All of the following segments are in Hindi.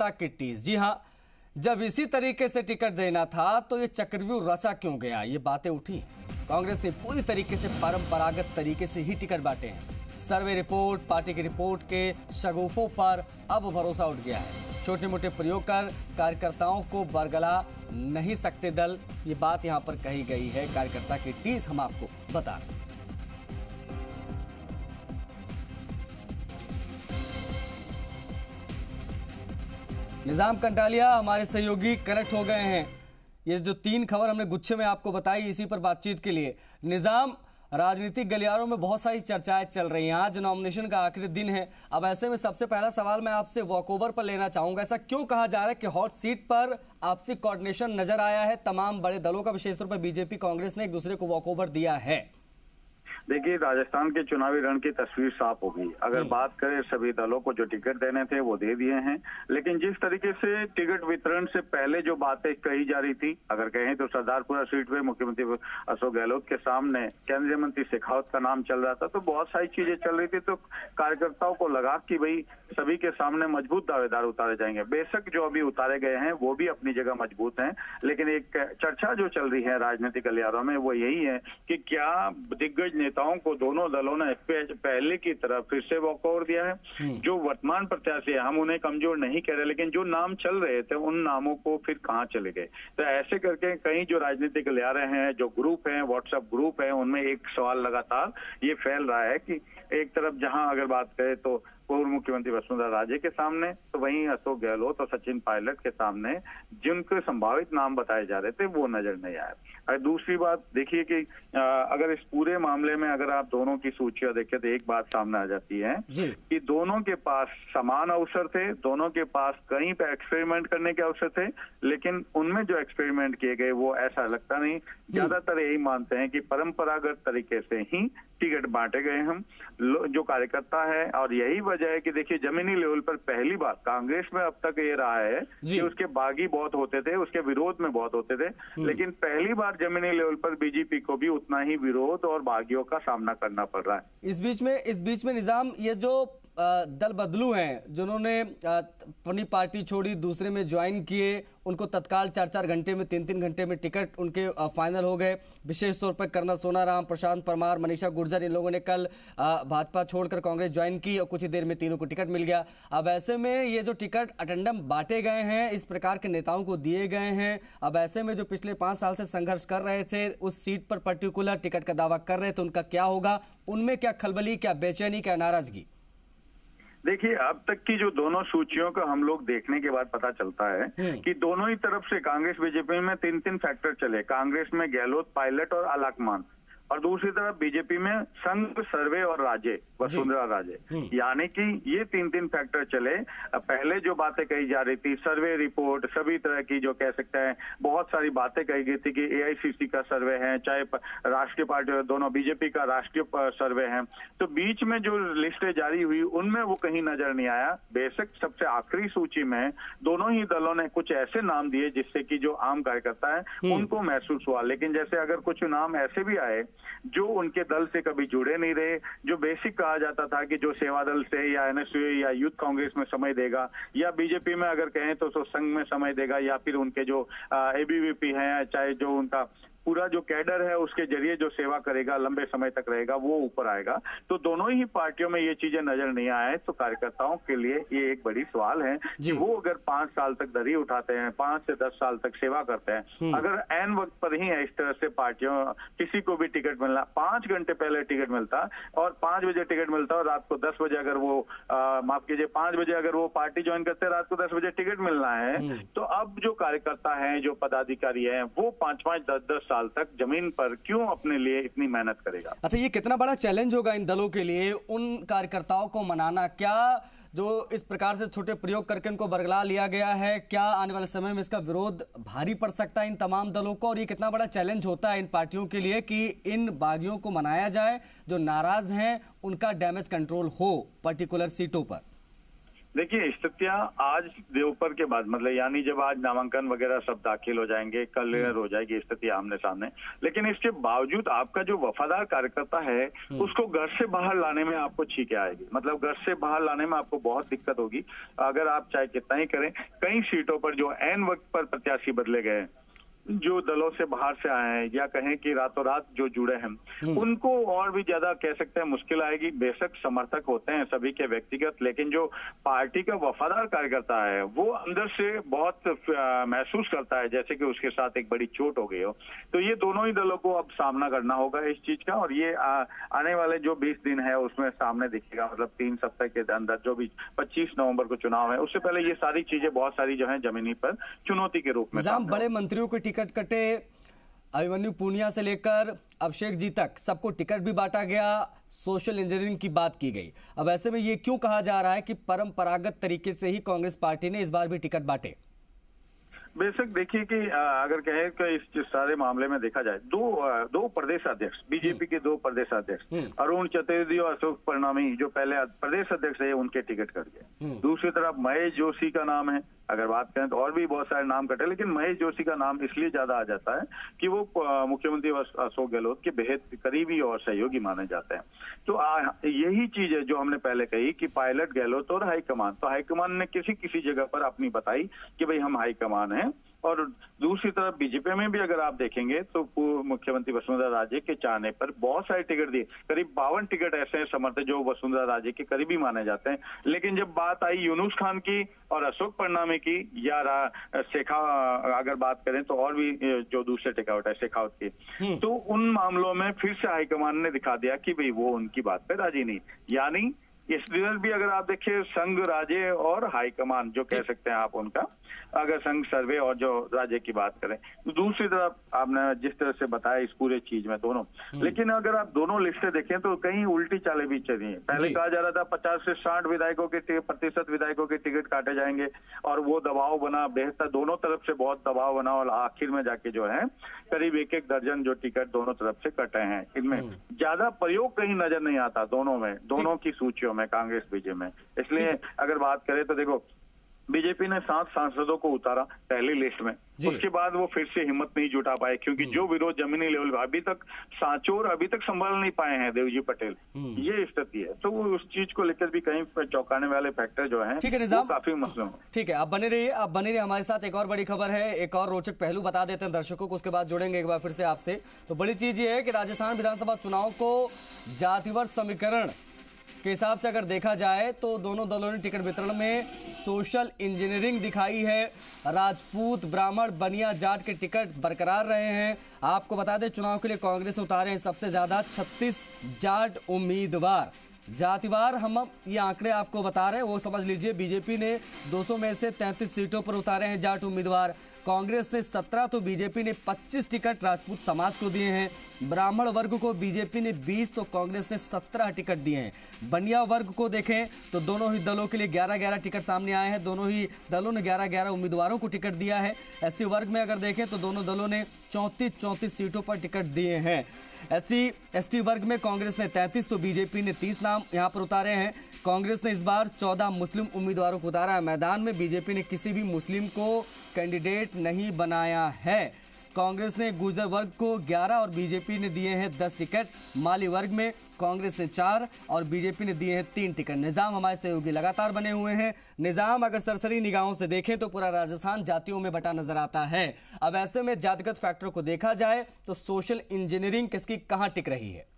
कार्यकर्ता की टीस। जी हाँ, जब इसी तरीके से टिकट देना था तो ये चक्रव्यूह रचा क्यों गया, ये बातें उठी। कांग्रेस ने पूरी तरीके से परंपरागत तरीके से ही टिकट बांटे हैं। सर्वे रिपोर्ट, पार्टी की रिपोर्ट के शगुफों पर अब भरोसा उठ गया है। छोटे मोटे प्रयोग कर कार्यकर्ताओं को बरगला नहीं सकते दल, ये बात यहां पर कही गई है। कार्यकर्ता की टीस हम आपको बता रहे हैं। निजाम कंटालिया हमारे सहयोगी कनेक्ट हो गए हैं। ये जो 3 खबर हमने गुच्छे में आपको बताई, इसी पर बातचीत के लिए। निजाम, राजनीतिक गलियारों में बहुत सारी चर्चाएं चल रही हैं। आज नॉमिनेशन का आखिरी दिन है। अब ऐसे में सबसे पहला सवाल मैं आपसे वॉकओवर पर लेना चाहूंगा। ऐसा क्यों कहा जा रहा है कि हॉट सीट पर आपसी कोऑर्डिनेशन नजर आया है? तमाम बड़े दलों का, विशेष तौर पर बीजेपी कांग्रेस ने एक दूसरे को वॉकओवर दिया है। देखिए, राजस्थान के चुनावी रण की तस्वीर साफ होगी। अगर बात करें, सभी दलों को जो टिकट देने थे वो दे दिए हैं, लेकिन जिस तरीके से टिकट वितरण से पहले जो बातें कही जा रही थी, अगर कहें तो सरदारपुरा सीट पे मुख्यमंत्री अशोक गहलोत के सामने केंद्रीय मंत्री शेखावत का नाम चल रहा था, तो बहुत सारी चीजें चल रही थी। तो कार्यकर्ताओं को लगा कि भाई सभी के सामने मजबूत दावेदार उतारे जाएंगे। बेशक जो अभी उतारे गए हैं वो भी अपनी जगह मजबूत हैं, लेकिन एक चर्चा जो चल रही है राजनीतिक गलियारों में वो यही है कि क्या दिग्गज नेताओं को दोनों दलों ने पहले की तरह फिर से वॉकओवर दिया है। जो वर्तमान प्रत्याशी है, हम उन्हें कमजोर नहीं कह रहे, लेकिन जो नाम चल रहे थे उन नामों को फिर कहां चले गए। तो ऐसे करके कई जो राजनीतिक गलियारे हैं, जो ग्रुप हैं, व्हाट्सएप ग्रुप है, उनमें एक सवाल लगातार ये फैल रहा है कि एक तरफ जहां अगर बात करें तो पूर्व मुख्यमंत्री वसुंधरा राजे के सामने, तो वहीं अशोक गहलोत और सचिन पायलट के सामने जिनके संभावित नाम बताए जा रहे थे वो नजर नहीं आए। और दूसरी बात देखिए कि अगर इस पूरे मामले में अगर आप दोनों की सूचियां देखें तो एक बात सामने आ जाती है कि दोनों के पास समान अवसर थे, दोनों के पास कहीं पे एक्सपेरिमेंट करने के अवसर थे, लेकिन उनमें जो एक्सपेरिमेंट किए गए वो ऐसा लगता नहीं। ज्यादातर यही मानते हैं कि परंपरागत तरीके से ही टिकट बांटे गए हम जो कार्यकर्ता है। और यही वजह है कि देखिए, जमीनी लेवल पर पहली बार कांग्रेस में अब तक ये रहा है कि उसके बागी बहुत होते थे, उसके विरोध में बहुत होते थे, लेकिन पहली बार जमीनी लेवल पर बीजेपी को भी उतना ही विरोध और बागियों का सामना करना पड़ रहा है। इस बीच में निजाम, ये जो दल बदलू हैं, जिन्होंने अपनी पार्टी छोड़ी, दूसरे में ज्वाइन किए, उनको तत्काल 4-4 घंटे में, 3-3 घंटे में टिकट उनके फाइनल हो गए। विशेष तौर पर कर्नल सोनाराम, प्रशांत परमार, मनीषा गुर्जर, इन लोगों ने कल भाजपा छोड़कर कांग्रेस ज्वाइन की और कुछ ही देर में तीनों को टिकट मिल गया। अब ऐसे में ये जो टिकट अटेंडम बांटे गए हैं, इस प्रकार के नेताओं को दिए गए हैं, अब ऐसे में जो पिछले 5 साल से संघर्ष कर रहे थे, उस सीट पर पर्टिकुलर टिकट का दावा कर रहे थे, उनका क्या होगा? उनमें क्या खलबली, क्या बेचैनी, क्या नाराजगी? देखिए, अब तक की जो दोनों सूचियों का हम लोग देखने के बाद पता चलता है कि दोनों ही तरफ से कांग्रेस बीजेपी में 3-3 फैक्टर चले। कांग्रेस में गहलोत, पायलट और आलाकमान, और दूसरी तरफ बीजेपी में संघ, सर्वे और राजे, वसुंधरा राजे, यानी कि ये 3-3 फैक्टर चले। पहले जो बातें कही जा रही थी, सर्वे रिपोर्ट, सभी तरह की जो कह सकते हैं बहुत सारी बातें कही गई थी कि एआईसीसी का सर्वे है, चाहे राष्ट्रीय पार्टी, दोनों बीजेपी का राष्ट्रीय सर्वे है, तो बीच में जो लिस्टें जारी हुई उनमें वो कहीं नजर नहीं आया। बेशक सबसे आखिरी सूची में दोनों ही दलों ने कुछ ऐसे नाम दिए जिससे कि जो आम कार्यकर्ता है उनको महसूस हुआ, लेकिन जैसे अगर कुछ नाम ऐसे भी आए जो उनके दल से कभी जुड़े नहीं रहे, जो बेसिक कहा जाता था कि जो सेवा दल से या एनएसयू या यूथ कांग्रेस में समय देगा, या बीजेपी में अगर कहें तो संघ में समय देगा, या फिर उनके जो एबीवीपी हैं, चाहे जो उनका पूरा जो कैडर है उसके जरिए जो सेवा करेगा, लंबे समय तक रहेगा, वो ऊपर आएगा। तो दोनों ही पार्टियों में ये चीजें नजर नहीं आए, तो कार्यकर्ताओं के लिए ये एक बड़ी सवाल है कि वो अगर 5 साल तक दरी उठाते हैं, 5 से 10 साल तक सेवा करते हैं, अगर ऐन वक्त पर ही इस तरह से पार्टियों किसी को भी टिकट मिलना, 5 घंटे पहले टिकट मिलता और 5 बजे टिकट मिलता और रात को 10 बजे अगर वो माफ कीजिए 5 बजे अगर वो पार्टी ज्वाइन करते हैं, रात को 10 बजे टिकट मिलना है, तो अब जो कार्यकर्ता हैं, जो पदाधिकारी हैं, वो 5-5, 10-10 साल तक जमीन पर क्यों अपने लिए इतनी मेहनत करेगा? अच्छा, ये कितना बड़ा चैलेंज होगा इन दलों के लिए, उन कार्यकर्ताओं को मनाना? क्या जो इस प्रकार से छोटे प्रयोग करके उनको बरगला लिया गया है, क्या आने वाले समय में इसका विरोध भारी पड़ सकता है इन तमाम दलों को? और ये कितना बड़ा चैलेंज होता है इन पार्टियों के लिए कि इन बागियों को मनाया जाए, जो नाराज हैं उनका डैमेज कंट्रोल हो पर्टिकुलर सीटों पर? देखिए, स्थितियां आज दोपहर के बाद मतलब यानी जब आज नामांकन वगैरह सब दाखिल हो जाएंगे, कल हो जाएगी स्थिति आमने सामने। लेकिन इसके बावजूद आपका जो वफादार कार्यकर्ता है उसको घर से बाहर लाने में आपको छींके आएगी। मतलब घर से बाहर लाने में आपको बहुत दिक्कत होगी। अगर आप चाहे कितना ही करें, कई सीटों पर जो ऐन वक्त पर प्रत्याशी बदले गए, जो दलों से बाहर से आए हैं या कहें कि रातों रात जो जुड़े हैं, उनको और भी ज्यादा कह सकते हैं मुश्किल आएगी। बेशक समर्थक होते हैं सभी के व्यक्तिगत, लेकिन जो पार्टी का वफादार कार्यकर्ता है वो अंदर से बहुत महसूस करता है जैसे कि उसके साथ एक बड़ी चोट हो गई हो। तो ये दोनों ही दलों को अब सामना करना होगा इस चीज का, और ये आने वाले जो 20 दिन है उसमें सामने दिखेगा। मतलब 3 सप्ताह के अंदर जो भी 25 नवंबर को चुनाव है, उससे पहले ये सारी चीजें बहुत सारी जो है जमीनी पर चुनौती के रूप में बड़े मंत्रियों को टिकट कटे, अभिमन्यु पूनिया से लेकर अभिषेक जी तक सबको टिकट भी बांटा गया, सोशल इंजीनियरिंग की बात की गई। अब ऐसे में ये क्यों कहा जा रहा है कि परंपरागत तरीके से ही कांग्रेस पार्टी ने इस बार भी टिकट बांटे? बेशक देखिए कि अगर कहे कि इस सारे मामले में देखा जाए, दो प्रदेश अध्यक्ष, बीजेपी के 2 प्रदेश अध्यक्ष अरुण चतुर्वेदी और अशोक परनामी जो पहले प्रदेश अध्यक्ष है, उनके टिकट कट गए। दूसरी तरफ महेश जोशी का नाम है। अगर बात करें तो और भी बहुत सारे नाम कटे, लेकिन महेश जोशी का नाम इसलिए ज्यादा आ जाता है कि वो मुख्यमंत्री अशोक गहलोत के बेहद करीबी और सहयोगी माने जाते हैं। तो यही चीज है जो हमने पहले कही कि पायलट गहलोत और हाईकमान। तो हाईकमान ने किसी जगह पर अपनी बताई कि भाई हम हाईकमान हैं। और दूसरी तरफ बीजेपी में भी अगर आप देखेंगे तो पूर्व मुख्यमंत्री वसुंधरा राजे के चाहने पर बहुत सारे टिकट दिए। करीब 52 टिकट ऐसे हैं समर्थक जो वसुंधरा राजे के करीबी माने जाते हैं। लेकिन जब बात आई यूनुस खान की और अशोक परनामी की या अगर बात करें तो और भी जो दूसरे टिकट है शेखावत की, तो उन मामलों में फिर से हाईकमान ने दिखा दिया कि भाई वो उनकी बात पे राजी नहीं। यानी इस दिन भी अगर आप देखिए संघ राजे और हाईकमान जो कह सकते हैं आप उनका, अगर संघ सर्वे और जो राज्य की बात करें, दूसरी तरफ आपने जिस तरह से बताया इस पूरे चीज में दोनों, लेकिन अगर आप दोनों लिस्टें देखें तो कहीं उल्टी चालें भी चली हैं। पहले कहा जा रहा था 50 से 60 विधायकों के प्रतिशत विधायकों के टिकट काटे जाएंगे, और वो दबाव बना बेहतर, दोनों तरफ से बहुत दबाव बना, और आखिर में जाके जो है करीब 1-1 दर्जन जो टिकट दोनों तरफ से कटे हैं। इनमें ज्यादा प्रयोग कहीं नजर नहीं आता दोनों में, दोनों की सूचियों में, कांग्रेस बीजेपी में। इसलिए अगर बात करें तो देखो बीजेपी ने 7 सांसदों को उतारा पहली लिस्ट में, उसके बाद वो फिर से हिम्मत नहीं जुटा पाए क्योंकि जो विरोध जमीनी लेवल पर अभी तक सांचोर अभी तक संभाल नहीं पाए हैं देवजी पटेल, ये स्थिति है। तो वो उस चीज को लेकर भी कहीं चौंकाने वाले फैक्टर जो है काफी मसले। ठीक है, आप बने रहिए हमारे साथ। एक और बड़ी खबर है, एक और रोचक पहलू बता देते हैं दर्शकों को, उसके बाद जुड़ेंगे एक बार फिर से आपसे। तो बड़ी चीज ये है कि राजस्थान विधानसभा चुनाव को जातिवार समीकरण के हिसाब से अगर देखा जाए तो दोनों दलों ने टिकट वितरण में सोशल इंजीनियरिंग दिखाई है। राजपूत, ब्राह्मण, बनिया, जाट के टिकट बरकरार रहे हैं। आपको बता दें चुनाव के लिए कांग्रेस ने उतारे हैं सबसे ज्यादा 36 जाट उम्मीदवार। जातिवार हम ये आंकड़े आपको बता रहे हैं, वो समझ लीजिए। बीजेपी ने 200 में से 33 सीटों पर उतारे हैं जाट उम्मीदवार। कांग्रेस ने 17 तो बीजेपी ने 25 टिकट राजपूत समाज को दिए हैं। ब्राह्मण वर्ग को बीजेपी ने 20 तो कांग्रेस ने 17 टिकट दिए हैं। बनिया वर्ग को देखें तो दोनों ही दलों के लिए 11-11 टिकट सामने आए हैं। दोनों ही दलों ने 11-11 उम्मीदवारों को टिकट दिया है। एससी वर्ग में अगर देखें तो दोनों दलों ने 34 सीटों पर टिकट दिए हैं। एसटी वर्ग में कांग्रेस ने 33 तो बीजेपी ने 30 नाम यहां पर उतारे हैं। कांग्रेस ने इस बार 14 मुस्लिम उम्मीदवारों को उतारा है मैदान में। बीजेपी ने किसी भी मुस्लिम को कैंडिडेट नहीं बनाया है। कांग्रेस ने गुर्जर वर्ग को 11 और बीजेपी ने दिए हैं 10 टिकट। माली वर्ग में कांग्रेस ने 4 और बीजेपी ने दिए हैं 3 टिकट। निजाम हमारे सहयोगी लगातार बने हुए हैं। निजाम, अगर सरसरी निगाहों से देखें तो पूरा राजस्थान जातियों में बटा नजर आता है। अब ऐसे में जातिगत फैक्टर को देखा जाए तो सोशल इंजीनियरिंग किसकी कहां टिक रही है?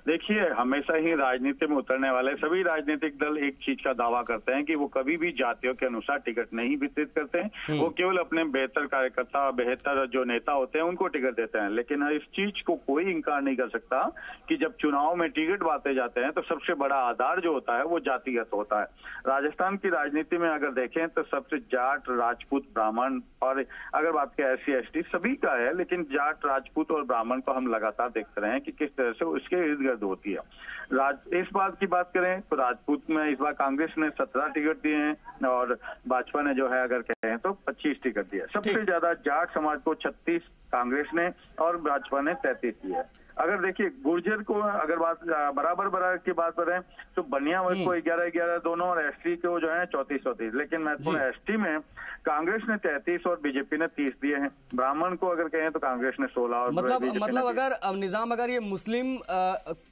देखिए, हमेशा ही राजनीति में उतरने वाले सभी राजनीतिक दल एक चीज का दावा करते हैं कि वो कभी भी जातियों के अनुसार टिकट नहीं वितरित करते हैं। वो केवल अपने बेहतर कार्यकर्ता, बेहतर जो नेता होते हैं उनको टिकट देते हैं। लेकिन इस चीज को कोई इंकार नहीं कर सकता कि जब चुनाव में टिकट बांटे जाते हैं तो सबसे बड़ा आधार जो होता है वो जातिगत होता है। राजस्थान की राजनीति में अगर देखें तो सबसे जाट, राजपूत, ब्राह्मण, और अगर बात करें SC ST सभी का है, लेकिन जाट, राजपूत और ब्राह्मण को हम लगातार देखते रहे हैं कि किस तरह से उसके इर्द गिर्द होती है। इस बात की बात करें तो राजपूत में इस बार कांग्रेस ने 17 टिकट दिए हैं और भाजपा ने जो है अगर कहें तो 25 टिकट दिए। सबसे ज्यादा जाट समाज को 36 कांग्रेस ने और भाजपा ने 33 दिया है। अगर देखिए गुर्जर को अगर बात बराबर की बात करें तो बनिया वर्ग को 11-11 दोनों, और एसटी को जो है 34-34। लेकिन महत्वपूर्ण एसटी में कांग्रेस ने 33 और बीजेपी ने 30 दिए हैं। ब्राह्मण को अगर कहें तो कांग्रेस ने 16 और मतलब अगर निजाम अगर ये मुस्लिम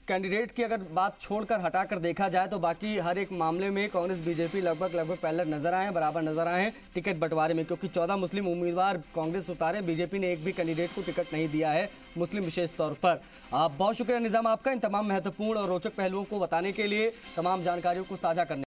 कैंडिडेट की अगर बात छोड़कर हटाकर देखा जाए तो बाकी हर एक मामले में कांग्रेस बीजेपी लगभग पैरेलल नजर आए हैं, बराबर नजर आए हैं टिकट बंटवारे में, क्योंकि 14 मुस्लिम उम्मीदवार कांग्रेस उतारे, बीजेपी ने एक भी कैंडिडेट को टिकट नहीं दिया है मुस्लिम विशेष तौर पर। बहुत शुक्रिया निजाम आपका इन तमाम महत्वपूर्ण और रोचक पहलुओं को बताने के लिए, तमाम जानकारियों को साझा करने